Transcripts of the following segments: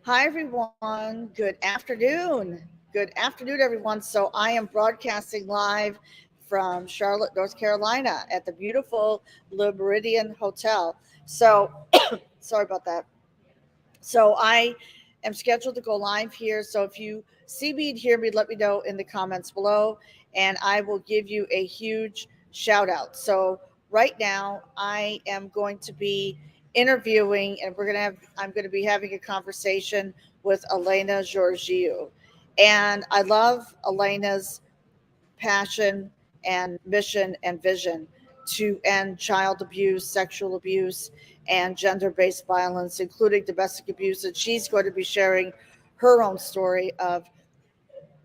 Hi, everyone. Good afternoon. Good afternoon, everyone. So, I am broadcasting live from Charlotte, North Carolina at the beautiful Le Meridian Hotel. So, sorry about that. So, I am scheduled to go live here. So, if you see me and hear me, let me know in the comments below, and I will give you a huge shout out. So, right now, I am going to be interviewing, and I'm going to be having a conversation with Elena Georgiou. And I love Elena's passion and mission and vision to end child abuse, sexual abuse, and gender based violence, including domestic abuse. And she's going to be sharing her own story of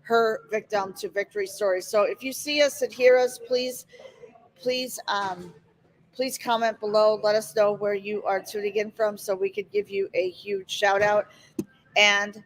her victim to victory story. So if you see us and hear us, please, please comment below. Let us know where you are tuning in from so we can give you a huge shout out. And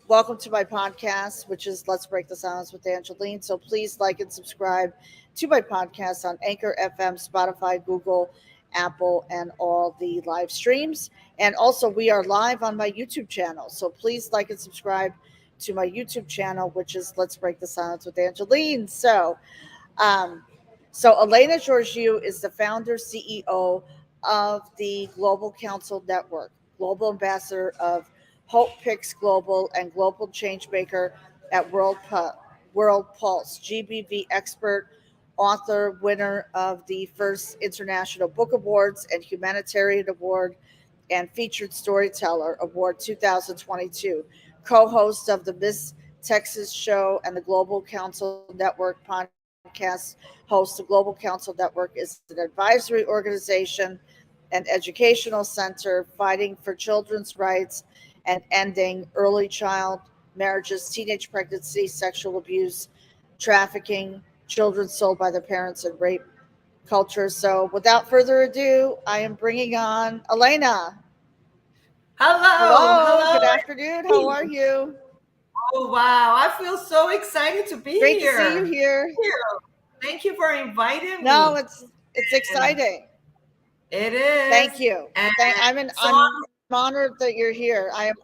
welcome to my podcast, which is Let's Break the Silence with Angeline. So please like and subscribe to my podcast on Anchor FM, Spotify, Google, Apple, and all the live streams. And also, we are live on my YouTube channel. So please like and subscribe to my YouTube channel, which is Let's Break the Silence with Angeline. Um, so Elena Georgiou is the founder, CEO of the Global Council Network, global ambassador of Hope Picks Global and Global Changemaker at World Pulse, GBV expert, author, winner of the first International Book Awards and Humanitarian Award and featured Storyteller Award 2022, co-host of the Miss Texas Show and the Global Council Network podcast. Host the Global Council Network is an advisory organization and educational center fighting for children's rights and ending early child marriages, teenage pregnancy, sexual abuse, trafficking, children sold by their parents, and rape culture. So, without further ado, I am bringing on Elena. Hello, Hello, hello. good afternoon. How are you? Oh, wow. I feel so excited to be Great to see you here. here. Thank you. Thank you for inviting No, me. it's And exciting. it is. Thank you. And so I'm honored that you're here. I am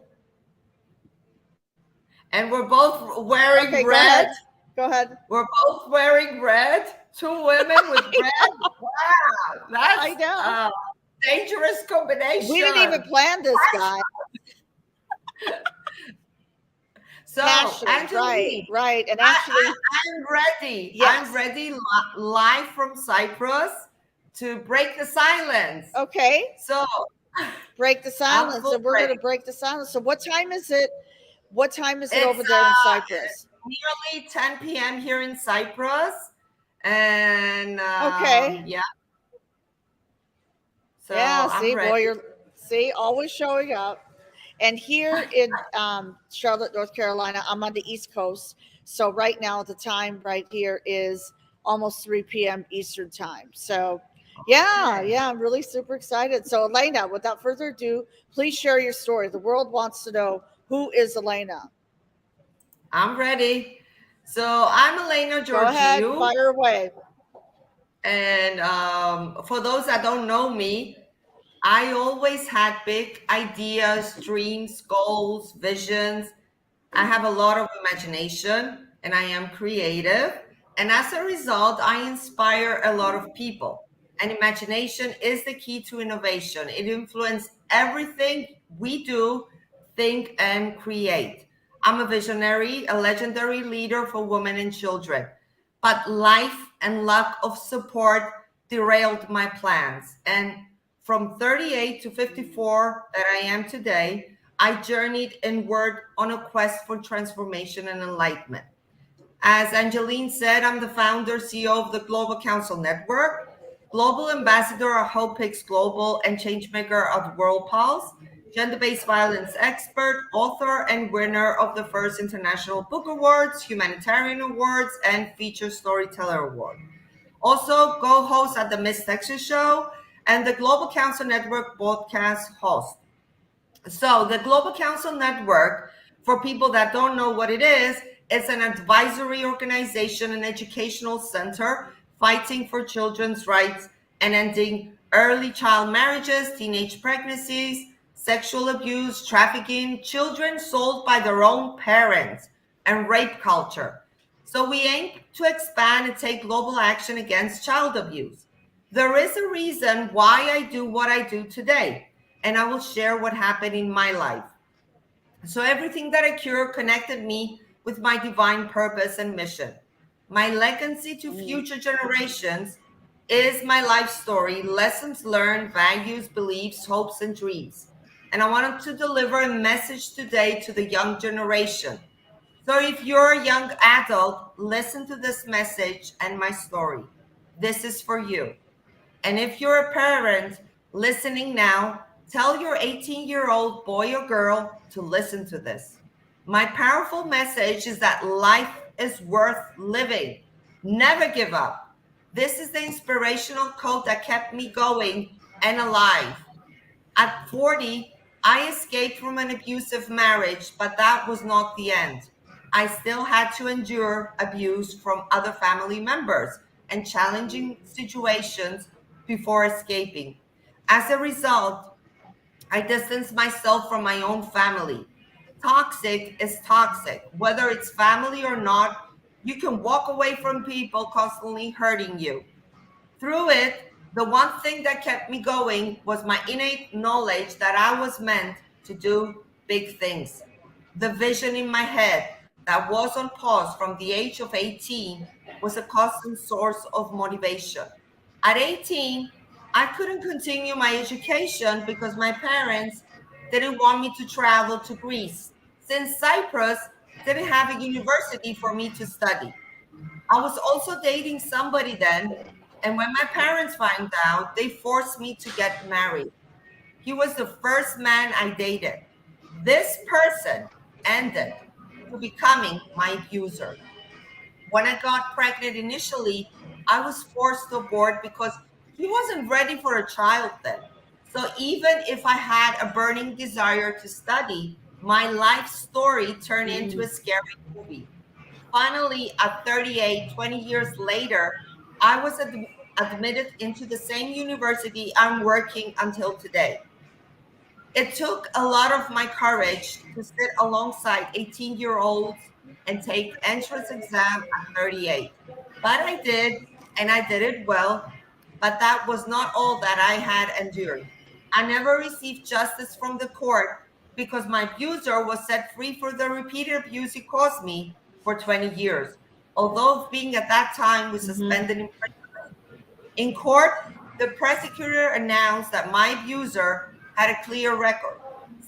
and we're both wearing okay. Go red. ahead. Go ahead. We're both wearing red. Two women with red. Wow. That's I know. a dangerous We didn't even combination. plan this, guy. So, Passion, right, Angeline, right. And I, actually, I'm ready. I'm yes. ready live from Cyprus to break the silence. Okay. So Break the I'm silence, full and we're going to ready. break the silence. So, what time is it? What time is it It's over there in Cyprus? nearly 10 p.m. here in Cyprus. And Okay. yeah, so Yeah. I'm See, boy, ready. you're see always showing up. And here in Charlotte, North Carolina, I'm on the East Coast. So right now, the time right here is almost 3 p.m. Eastern time. So, yeah, Okay. yeah, I'm really super excited. So, Elena, without further ado, please share your story. The world wants to know, who is Elena? I'm ready. So I'm Elena Go ahead, Georgiou. fire away. And for those that don't know me, I always had big ideas, dreams, goals, visions. I have a lot of imagination and I am creative. And as a result, I inspire a lot of people. And imagination is the key to innovation. It influences everything we do, think, and create. I'm a visionary, a legendary leader for women and children. But life and lack of support derailed my plans. And from 38 to 54 that I am today, I journeyed inward on a quest for transformation and enlightenment. As Angeline said, I'm the founder, CEO of the Global Council Network, global ambassador of Hope Picks Global, and changemaker of World Pulse, gender-based violence expert, author, and winner of the first International Book Awards, Humanitarian Awards, and Featured Storyteller Award. Also, co-host at the Miss Texas Show and the Global Council Network broadcast host. So the Global Council Network, for people that don't know what it is, it's an advisory organization and educational center fighting for children's rights and ending early child marriages, teenage pregnancies, sexual abuse, trafficking, children sold by their own parents, and rape culture. So we aim to expand and take global action against child abuse. There is a reason why I do what I do today, and I will share what happened in my life. So everything that I cure connected me with my divine purpose and mission. My legacy to future generations is my life story, lessons learned, values, beliefs, hopes, and dreams. And I wanted to deliver a message today to the young generation. So if you're a young adult, listen to this message and my story. This is for you. And if you're a parent listening now, tell your 18-year-old boy or girl to listen to this. My powerful message is that life is worth living. Never give up. This is the inspirational quote that kept me going and alive. At 40, I escaped from an abusive marriage, but that was not the end. I still had to endure abuse from other family members and challenging situations before escaping. As a result, I distanced myself from my own family. Toxic is toxic. Whether it's family or not, you can walk away from people constantly hurting you. Through it, the one thing that kept me going was my innate knowledge that I was meant to do big things. The vision in my head that was on pause from the age of 18 was a constant source of motivation. At 18, I couldn't continue my education because my parents didn't want me to travel to Greece, since Cyprus didn't have a university for me to study. I was also dating somebody then, and when my parents found out, they forced me to get married. He was the first man I dated. This person ended to becoming my abuser. When I got pregnant initially, I was forced to abort because he wasn't ready for a child then. So even if I had a burning desire to study, my life story turned into a scary movie. Finally, at 38, 20 years later, I was admitted into the same university I'm working until today. It took a lot of my courage to sit alongside 18-year-olds and take entrance exam at 38. But I did, and I did it well. But that was not all that I had endured. I never received justice from the court because my abuser was set free for the repeated abuse he caused me for 20 years, although being at that time was suspended in prison. In court, the prosecutor announced that my abuser had a clear record.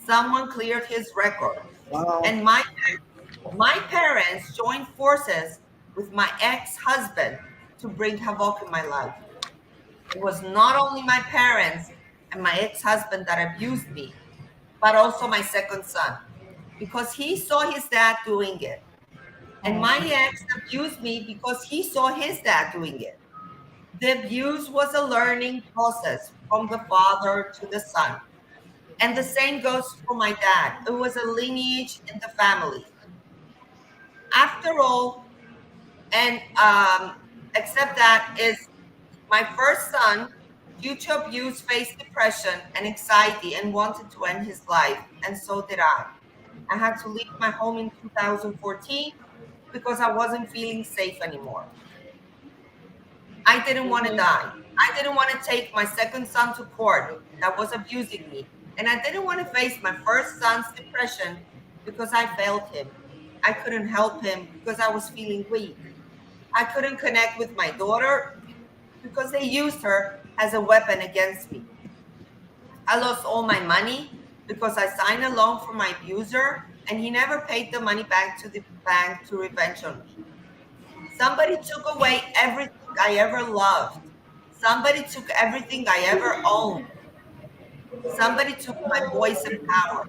Someone cleared his record. Wow. And my parents joined forces with my ex-husband to bring havoc in my life. It was not only my parents and my ex-husband that abused me, but also my second son, because he saw his dad doing it. And my ex abused me because he saw his dad doing it. The abuse was a learning process from the father to the son. And the same goes for my dad. It was a lineage in the family. After all, and except that is my first son, due to abuse, faced depression and anxiety and wanted to end his life. And so did I. I had to leave my home in 2014 because I wasn't feeling safe anymore. I didn't want to die. I didn't want to take my second son to court that was abusing me. And I didn't want to face my first son's depression because I failed him. I couldn't help him because I was feeling weak. I couldn't connect with my daughter because they used her as a weapon against me. I lost all my money because I signed a loan for my abuser and he never paid the money back to the bank to revenge on me. Somebody took away everything I ever loved. Somebody took everything I ever owned. Somebody took my voice and power.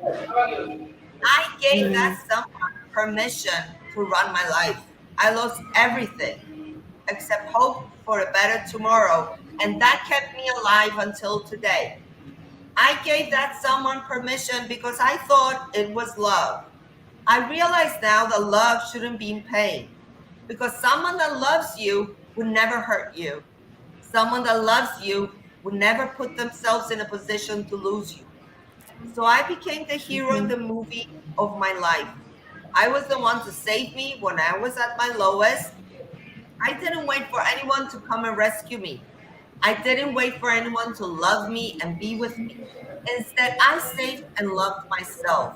I gave that someone permission to run my life. I lost everything except hope for a better tomorrow, and that kept me alive until today. I gave that someone permission because I thought it was love. I realize now that love shouldn't be in pain because someone that loves you would never hurt you. Someone that loves you would never put themselves in a position to lose you. So I became the hero in the movie of my life. I was the one to save me when I was at my lowest. I didn't wait for anyone to come and rescue me. I didn't wait for anyone to love me and be with me. Instead, I saved and loved myself.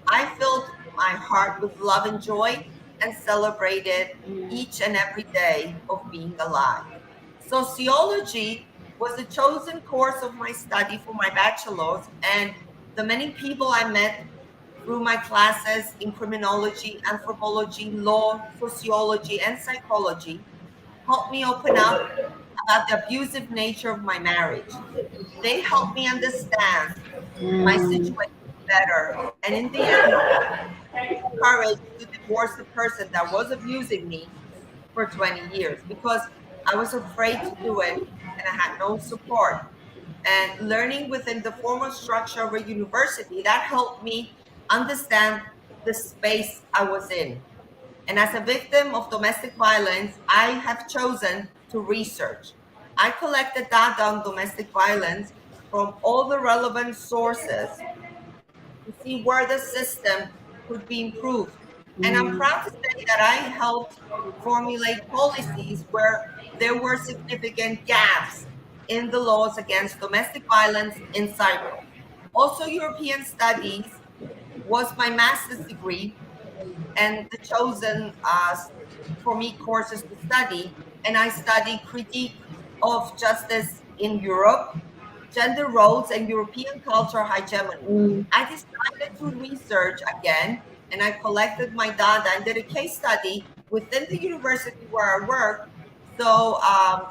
I filled my heart with love and joy and celebrated each and every day of being alive. Sociology was the chosen course of my study for my bachelor's, and the many people I met through my classes in criminology, anthropology, law, sociology, and psychology helped me open up about the abusive nature of my marriage. They helped me understand my Mm. situation better. And in the end, courage to divorce the person that was abusing me for 20 years because I was afraid to do it and I had no support. And learning within the formal structure of a university, that helped me understand the space I was in. And as a victim of domestic violence, I have chosen to research. I collected data on domestic violence from all the relevant sources to see where the system could be improved. And I'm Mm. proud to say that I helped formulate policies where there were significant gaps in the laws against domestic violence in cyber. Also, European studies was my master's degree and the chosen for me courses to study. And I studied critique of justice in Europe, gender roles, and European cultural hegemony. Mm. I decided to research again, and I collected my data and did a case study within the university where I work, so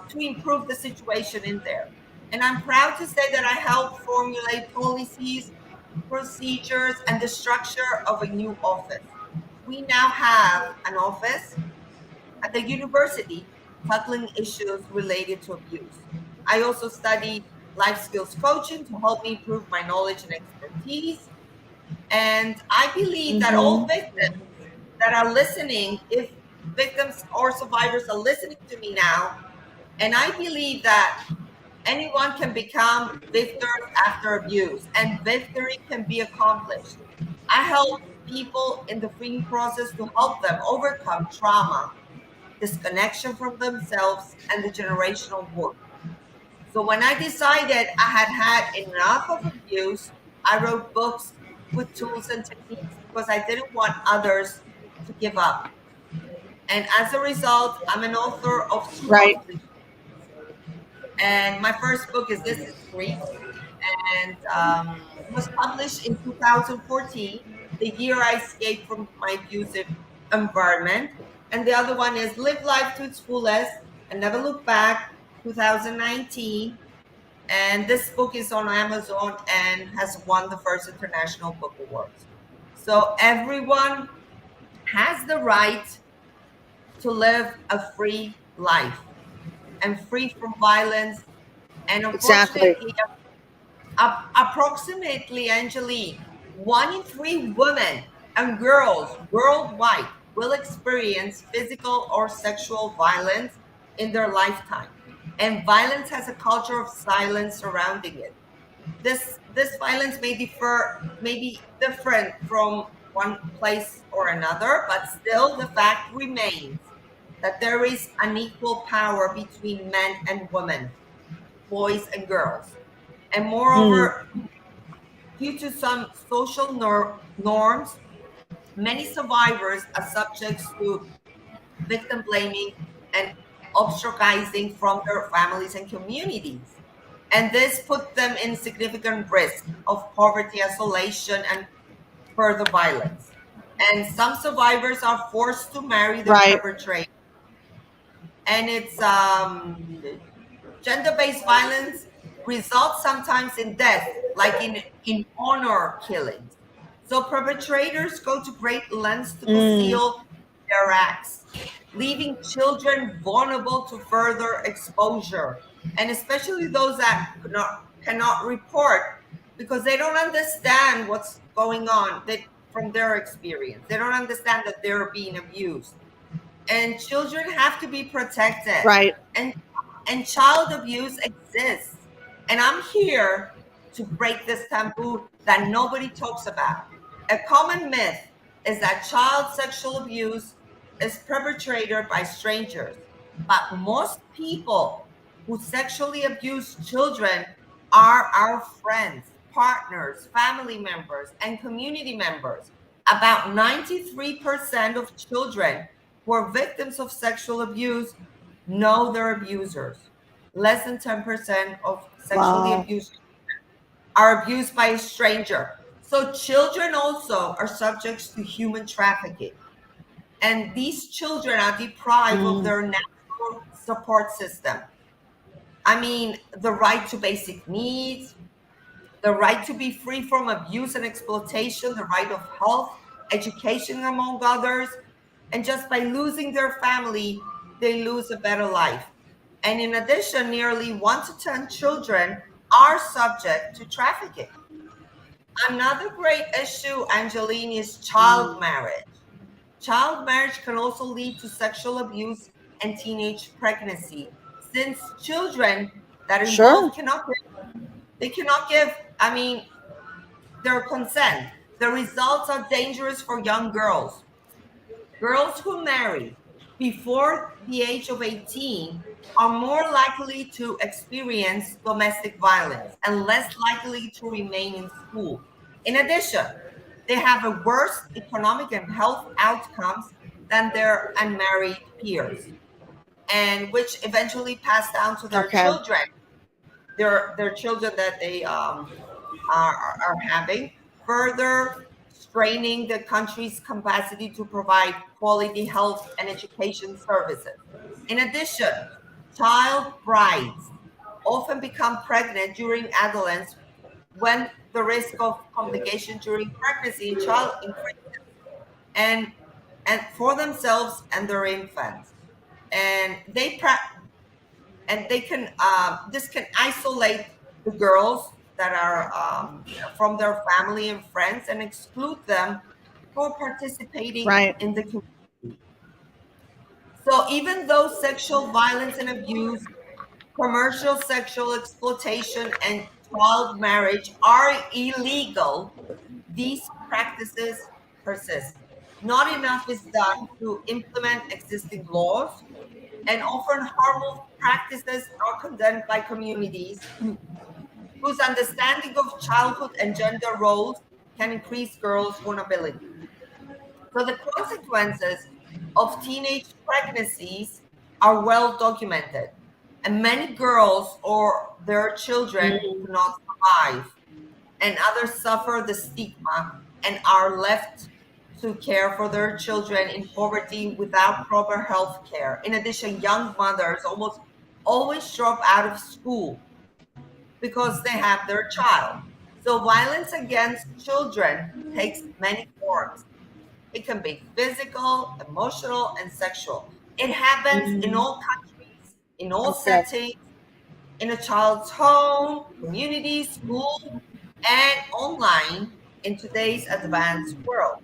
to improve the situation in there. And I'm proud to say that I helped formulate policies, procedures, and the structure of a new office. We now have an office at the university tackling issues related to abuse. I also studied life skills coaching to help me improve my knowledge and expertise. And I believe that all Mm-hmm. victims that are listening, if victims or survivors are listening to me now, and I believe that anyone can become victors after abuse, and victory can be accomplished. I help people in the freeing process to help them overcome trauma, disconnection from themselves, and the generational wound. So when I decided I had had enough of abuse, I wrote books with tools and techniques because I didn't want others to give up. And as a result, I'm an author of two Right. published. And my first book is This is Grief, and was published in 2014, the year I escaped from my abusive environment. And the other one is Live Life to its Fullest and Never Look Back, 2019. And this book is on Amazon and has won the first International Book Awards. So everyone has the right to live a free life and free from violence. And Exactly. unfortunately, approximately, Angelique, 1 in 3 women and girls worldwide will experience physical or sexual violence in their lifetime. And violence has a culture of silence surrounding it. This violence may be different from one place or another, but still the fact remains that there is unequal power between men and women, boys and girls. And Mm. moreover, due to some social norms, many survivors are subject to victim blaming and ostracizing from their families and communities. And this put them in significant risk of poverty, isolation, and further violence. And some survivors are forced to marry their Right. perpetrator. And it's gender-based violence results sometimes in death, like in honor killings. So perpetrators go to great lengths to Mm. conceal their acts, leaving children vulnerable to further exposure, and especially those that cannot report because they don't understand what's going on from their experience. They don't understand that they're being abused, and children have to be protected. Right. And child abuse exists. And I'm here to break this taboo that nobody talks about. A common myth is that child sexual abuse is perpetrated by strangers, but most people who sexually abuse children are our friends, partners, family members, and community members. About 93% of children who are victims of sexual abuse know their abusers. Less than 10% of sexually Wow. abused are abused by a stranger. So children also are subjects to human trafficking. And these children are deprived of Mm. their natural support system. I mean, the right to basic needs, the right to be free from abuse and exploitation, the right of health, education, among others. And just by losing their family, they lose a better life. And in addition, nearly 1 to 10 children are subject to trafficking. Another great issue, Angeline, is child Mm. marriage. Child marriage can also lead to sexual abuse and teenage pregnancy, since children that are Sure. involved they cannot give, I mean, their consent. The results are dangerous for young girls. Girls who marry before the age of 18 are more likely to experience domestic violence and less likely to remain in school. In addition, they have a worse economic and health outcomes than their unmarried peers, and which eventually pass down to their Okay. children, their children that they are having, further straining the country's capacity to provide quality health and education services. In addition, child brides often become pregnant during adolescence when the risk of complication during pregnancy in child increases, and and for themselves and their infants. And they can this can isolate the girls that are from their family and friends and exclude them for participating Right. in the community. So even though sexual violence and abuse, commercial sexual exploitation, and child marriage are illegal, these practices persist. Not enough is done to implement existing laws, and often harmful practices are condemned by communities whose understanding of childhood and gender roles can increase girls' vulnerability. So the consequences of teenage pregnancies are well documented, and many girls or their children Mm. do not survive, and others suffer the stigma and are left to care for their children in poverty without proper health care. In addition, young mothers almost always drop out of school because they have their child. So violence against children takes many forms. It can be physical, emotional, and sexual. It happens in Mm. all countries, in all Okay. settings, in a child's home, community, school, and online in today's advanced world.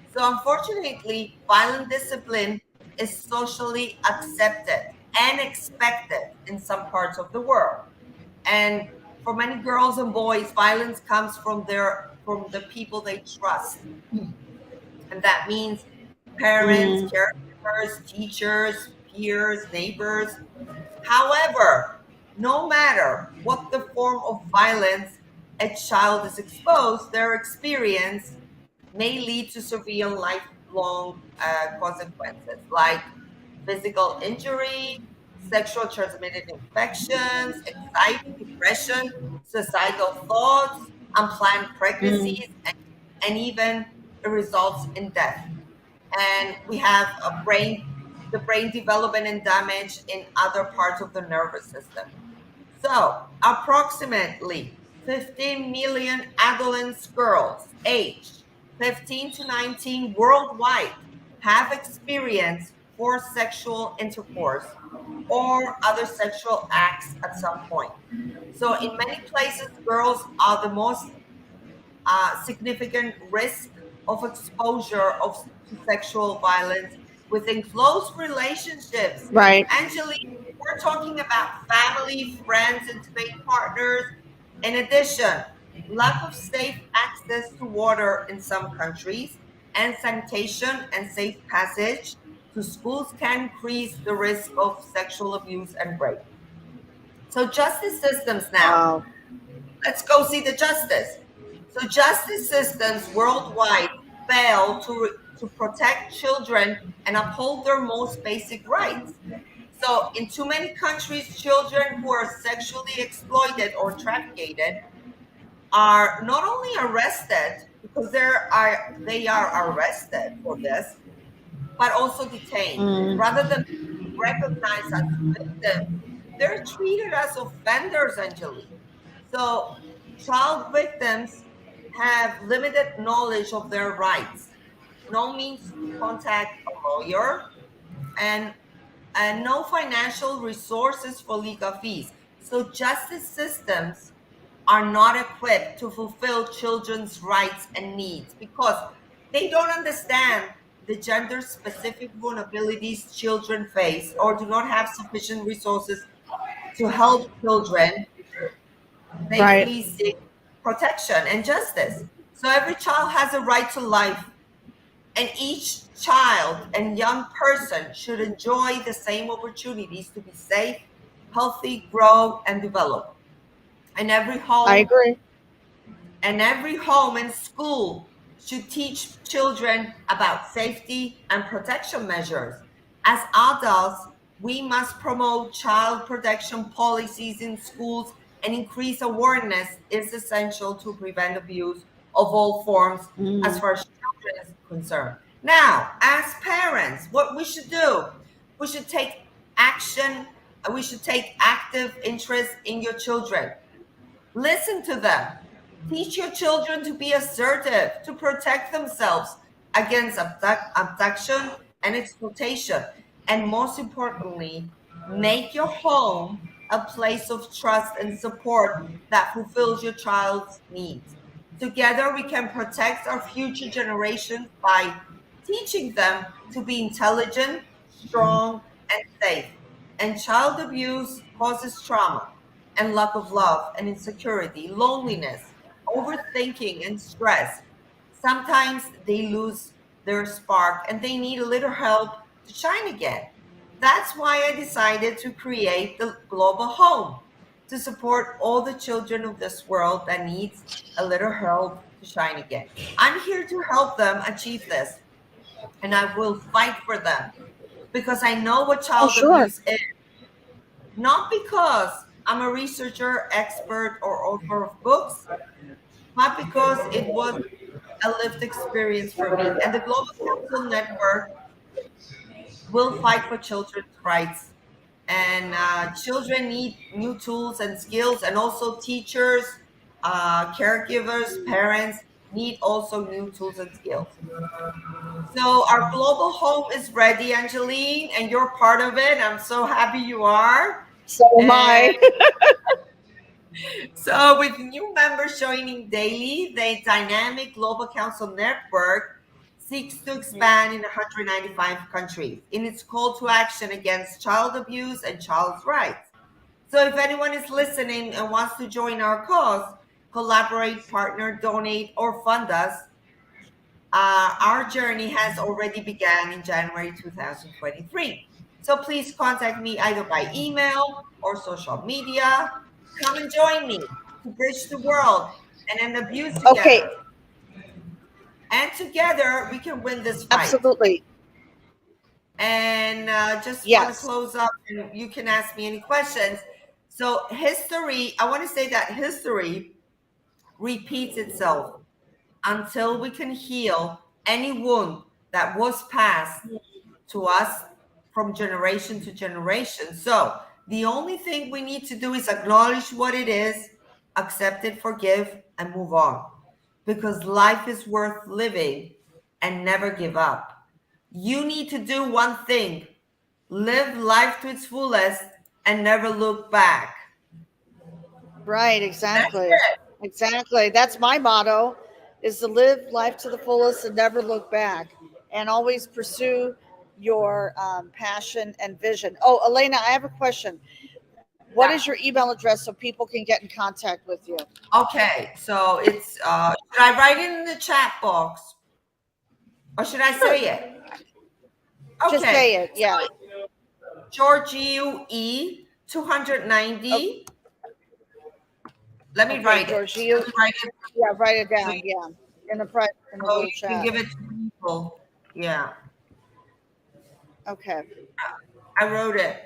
So, unfortunately, violent discipline is socially accepted and expected in some parts of the world. And for many girls and boys, violence comes from the people they trust. And that means parents, Mm. caregivers, teachers, peers, neighbors. However, no matter what the form of violence a child is exposed, their experience may lead to severe lifelong consequences like physical injury, sexual transmitted infections, anxiety, depression, suicidal thoughts, unplanned Mm. pregnancies, and even it results in death. And we have the brain development and damage in other parts of the nervous system. So, approximately 15 million adolescent girls aged 15 to 19 worldwide have experienced forced sexual intercourse or other sexual acts at some point. So, in many places, girls are the most significant risk of exposure to sexual violence within close relationships. Right. Angelique, we're talking about family, friends, intimate partners. In addition, lack of safe access to water in some countries, and sanitation and safe passage to schools can increase the risk of sexual abuse and rape. So, justice systems now. Wow. Let's go see the justice. So, justice systems worldwide fail to protect children and uphold their most basic rights. So, in too many countries, children who are sexually exploited or trafficked are not only arrested because they are arrested for this, but also detained. Mm. Rather than recognized as victims, they're treated as offenders, Anjali. So child victims have limited knowledge of their rights, no means to contact a lawyer, and no financial resources for legal fees. So justice systems are not equipped to fulfill children's rights and needs because they don't understand the gender specific vulnerabilities children face or do not have sufficient resources to help children Right. safely seek protection and justice. So every child has a right to life, and each child and young person should enjoy the same opportunities to be safe, healthy, grow, and develop. And I agree. every home and school should teach children about safety and protection measures. As adults, we must promote child protection policies in schools and increase awareness is essential to prevent abuse of all forms as Mm. far as children is concerned. Now, as parents, what we should do, we should take action, we should take active interest in your children. Listen to them. Teach your children to be assertive, to protect themselves against abduction and exploitation. And most importantly, make your home a place of trust and support that fulfills your child's needs. Together, we can protect our future generations by teaching them to be intelligent, strong, and safe. And child abuse causes trauma and lack of love and insecurity, loneliness, overthinking, and stress. Sometimes they lose their spark and they need a little help to shine again. That's why I decided to create the Global Home to support all the children of this world that needs a little help to shine again. I'm here to help them achieve this, and I will fight for them because I know what Oh, child sure. abuse is. Not because I'm a researcher, expert, or author of books, but because it was a lived experience for me. And the Global Council Network will fight for children's rights. And children need new tools and skills, and also teachers, caregivers, parents need also new tools and skills. So our global home is ready, Angeline, and you're part of it. I'm so happy you are. So am And I. so, with new members joining daily, the dynamic Global Council Network seeks to expand in 195 countries in its call to action against child abuse and child's rights. So, if anyone is listening and wants to join our cause, collaborate, partner, donate, or fund us, our journey has already begun in January 2023. So please contact me either by email or social media. Come and join me to bridge the world and end abuse Okay. together. And together we can win this fight. Absolutely. And just want to Yes. close up, and you can ask me any questions. So, history, I want to say that history repeats itself until we can heal any wound that was passed to us from generation to generation. So the only thing we need to do is acknowledge what it is, accept it, forgive, and move on. Because life is worth living and never give up. You need to do one thing: live life to its fullest and never look back. Right. That's Exactly. it. Exactly. That's my motto: is to live life to the fullest and never look back, and always pursue your passion and vision. Oh, Elena, I have a question. What is your email address so people can get in contact with you? Okay, so it's should I write it in the chat box or should I Sure. say it? Just Okay, say it. so Yeah. Georgiou E Okay. 290. Let me Okay, write it. Georgiou. Let me write it Yeah, write it so down. Yeah, in the you little can chat. give it to people. Yeah, Okay. I wrote it.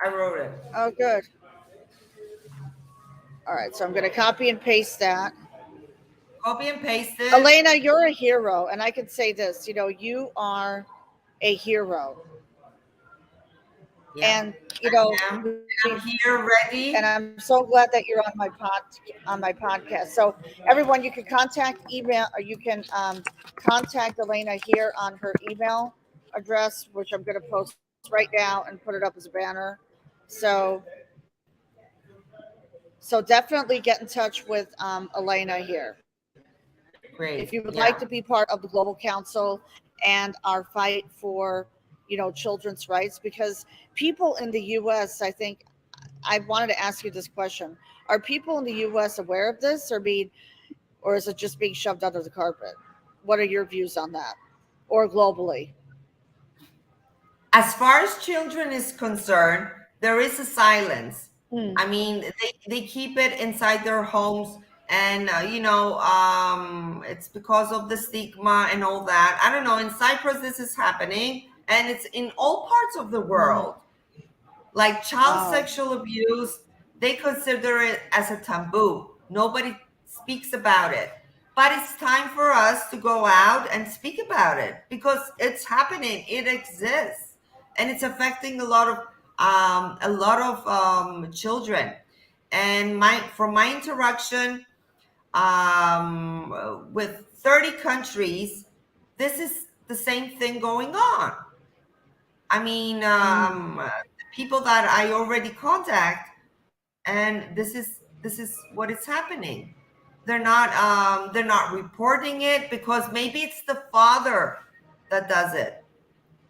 I wrote it. Oh, good. All right. So I'm going to copy and paste that. Copy and paste it. Elena, you're a hero, and I can say this. You know, you are a hero, Yeah, and you know, I am. we, I'm here and ready. I'm so glad that you're on my podcast. So everyone, you can email, or you can contact Elena here on her email address, which I'm going to post right now and put it up as a banner. So definitely get in touch with Elena here if you Great. would like to Yeah. be part of the Global Council and our fight for, you know, children's rights. Because people in the U.S., I think, I wanted to ask you this question: are people in the U.S. aware of this, or is it just being shoved under the carpet? What are your views on that, or globally? As far as children is concerned, there is a silence. Hmm. I mean, they keep it inside their homes, and it's because of the stigma and all that. I don't know. In Cyprus, this is happening, and it's in all parts of the Hmm. world. Like child Wow. sexual abuse, they consider it as a taboo. Nobody speaks about it. But it's time for us to go out and speak about it because it's happening. It exists, and it's affecting a lot of children. And from my interaction with 30 countries, this is the same thing going on. I mean, Mm. people that I already contact, and this is what is happening. They're not reporting it because maybe it's the father that does it.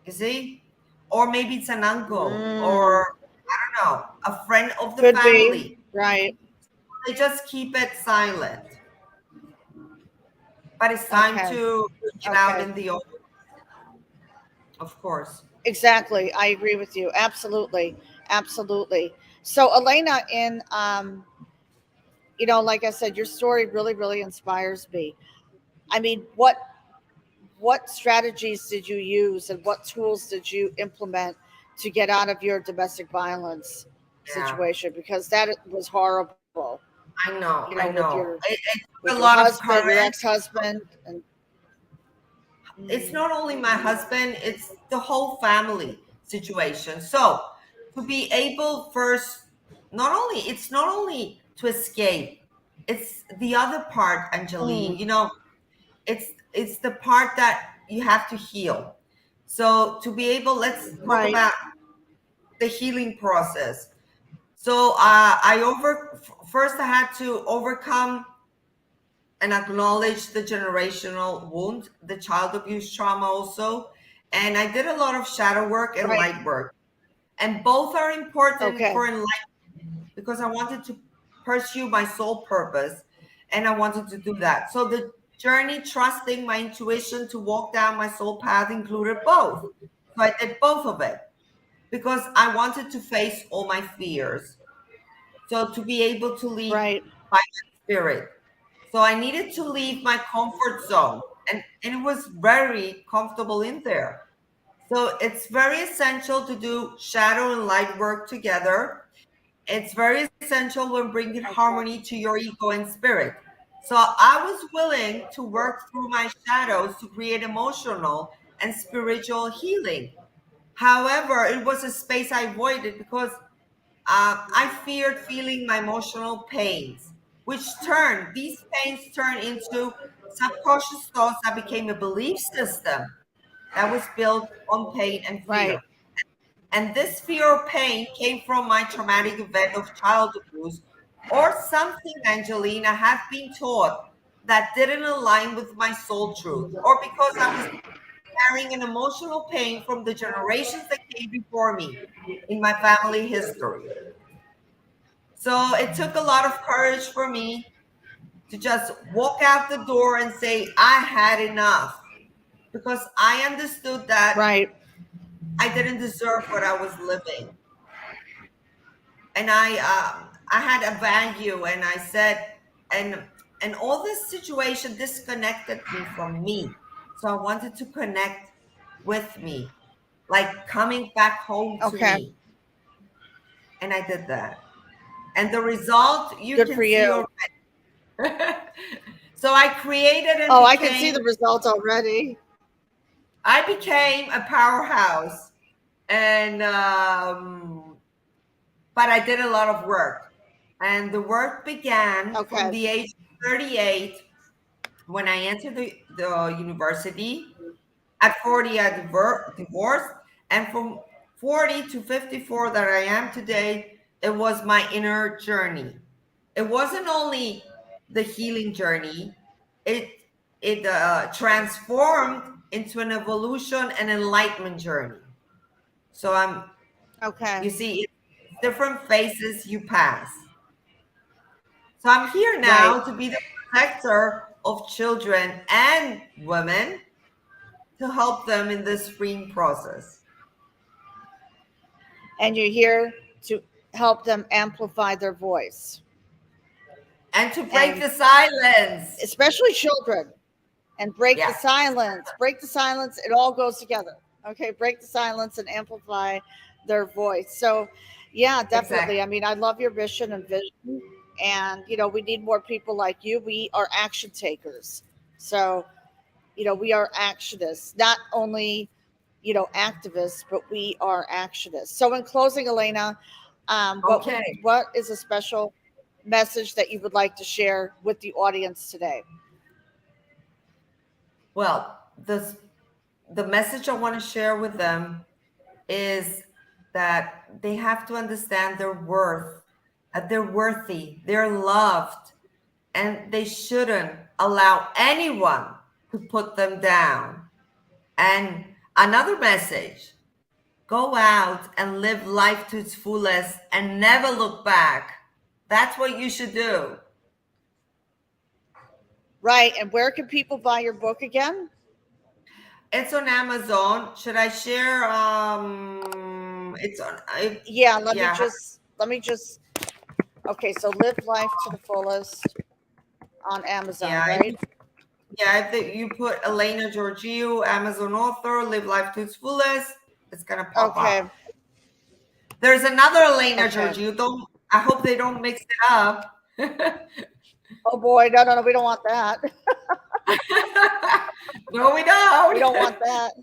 You see, or maybe it's an uncle or Mm. I don't know, a friend of the Could be family. right. They just keep it silent. But it's time Okay. to get out Okay. in the open, of course. Exactly. I agree with you. Absolutely. Absolutely. So Elena, in you know, like I said, your story really, really inspires me. I mean, what strategies did you use and what tools did you implement to get out of your domestic violence Yeah, situation? Because that was horrible. I You know, know, I know. It with took your a lot of husband, your courage. ex-husband, and It's mm, not only my husband, it's the whole family situation. So to be able first, it's not only to escape, it's the other part, Angeline. mm, It's the part that you have to heal. So to be able, let's talk right, about the healing process. So first I had to overcome and acknowledge the generational wound, the child abuse trauma also. And I did a lot of shadow work and right, light work. And both are important okay, for enlightenment because I wanted to pursue my soul purpose and I wanted to do that. So the journey, trusting my intuition to walk down my soul path included both. So I did both of it because I wanted to face all my fears. So to be able to lead right, by my spirit. So I needed to leave my comfort zone, and it was very comfortable in there. So it's very essential to do shadow and light work together. It's very essential when bringing okay, harmony to your ego and spirit. So I was willing to work through my shadows to create emotional and spiritual healing. However, it was a space I avoided because I feared feeling my emotional pains, these pains turn into subconscious thoughts that became a belief system that was built on pain and right, fear. And this fear of pain came from my traumatic event of child abuse or something, Angelina, I have been taught that didn't align with my soul truth, or because I was carrying an emotional pain from the generations that came before me in my family history. So it took a lot of courage for me to just walk out the door and say, I had enough, because I understood that Right. I didn't deserve what I was living. And I had a value, and I said, and and all this situation disconnected me from me. So I wanted to connect with me, like coming back home to Okay. me. And I did that. And the result you Good for can see you. already. So I created and Oh, I can see became, the results already. I became a powerhouse. And but I did a lot of work. And the work began from Okay. the age of 38, when I entered the university. At 40, I divorced. And from 40 to 54 that I am today, it was my inner journey. It wasn't only the healing journey, it it transformed into an evolution and enlightenment journey. So Okay. you see, it's different phases you pass. So I'm here Right. now to be the protector of children and women, to help them in this freeing process And you're here to help them amplify their voice, and to break and the silence. especially children, and break the Yes, silence. Break the silence. It all goes together. Okay. Break the silence and amplify their voice. So, yeah, exactly. definitely. I mean, I love your mission and vision. And, we need more people like you. We are action takers. So, we are actionists, not only, activists, but we are actionists. So, in closing, Elena, Okay. what is a special message that you would like to share with the audience today? Well, the message I want to share with them is that they have to understand their worth, that they're worthy, they're loved, and they shouldn't allow anyone to put them down. And another message: go out and live life to its fullest and never look back. That's what you should do. Right. And where can people buy your book again? It's on Amazon. Should I share? It's on. Yeah, Yeah, let me just okay, so live life to the fullest on Amazon, yeah, right? yeah. If you put Elena Georgiou, Amazon author, live life to its fullest, it's gonna pop Okay. up. There's another Elena Okay. Georgiou. Don't. I hope they don't mix it up. Oh boy, no, no, no, we don't want that. No, we We don't. don't want that.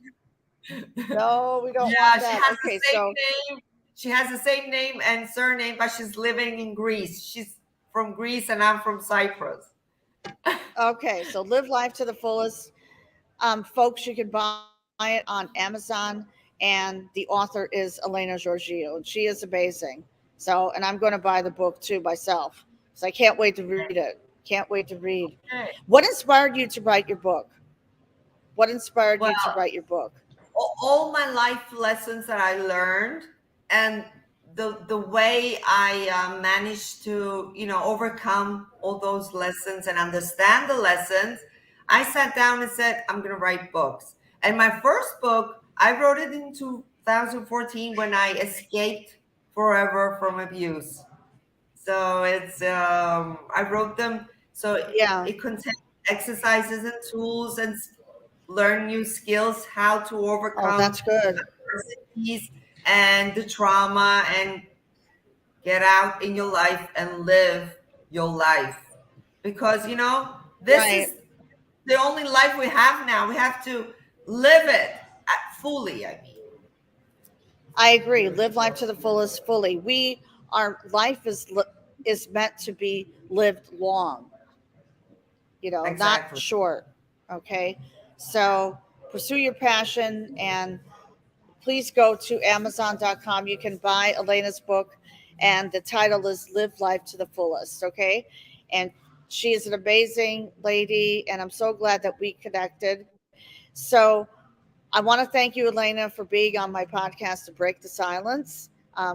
No, we don't want Yeah, she that. has the Okay, same so name. She has the same name and surname, but she's living in Greece. She's from Greece and I'm from Cyprus. okay, so live life to the fullest. Folks, you can buy it on Amazon, and the author is Elena Georgiou, and she is amazing. So, and I'm going to buy the book too myself. So I can't wait to read it. Can't wait to read. Okay. What inspired you to write your book? What inspired Well, you to write your book? all my life lessons that I learned, and the way I managed to overcome all those lessons and understand the lessons, I sat down and said, I'm going to write books. And my first book, I wrote it in 2014 when I escaped forever from abuse. So it's I wrote them, so Yeah. it contains exercises and tools, and learn new skills, how to Oh, overcome that's good. adversities and the trauma, and get out in your life and live your life. Because this Right. is the only life we have now. We have to live it fully, I mean. I agree. Live life to the fullest, fully. Our life is meant to be lived long, not Exactly. short. Okay. So pursue your passion, and please go to Amazon.com. You can buy Elena's book, and the title is Live Life to the Fullest. Okay. And she is an amazing lady, and I'm so glad that we connected. So I want to thank you, Elena, for being on my podcast to break the silence.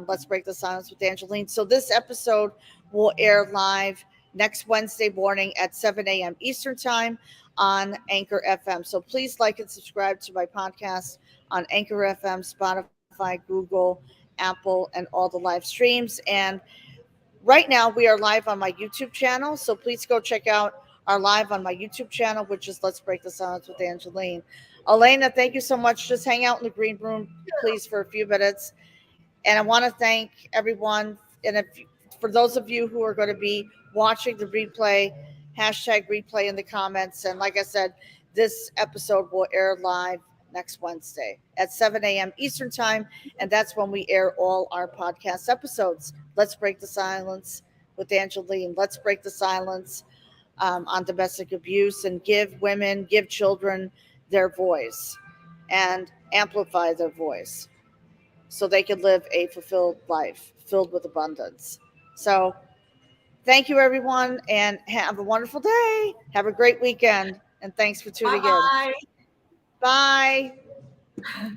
Let's break the silence with Angeline. So this episode will air live next Wednesday morning at 7 a.m. Eastern Time on Anchor FM. So please like and subscribe to my podcast on Anchor FM, Spotify, Google, Apple, and all the live streams. And right now, we are live on my YouTube channel. So please go check out our live on my YouTube channel, which is Let's Break the Silence with Angeline. Elena, thank you so much. Just hang out in the green room, please, for a few minutes. And I want to thank everyone. And if for those of you who are going to be watching the replay, hashtag replay in the comments. And like I said, this episode will air live next Wednesday at 7 a.m. Eastern Time. And that's when we air all our podcast episodes. Let's Break the Silence with Angeline. Let's break the silence on domestic abuse and give women, give children their voice and amplify their voice so they can live a fulfilled life filled with abundance. So, thank you, everyone, and have a wonderful day. Have a great weekend, and thanks for Bye tuning in. bye. Bye.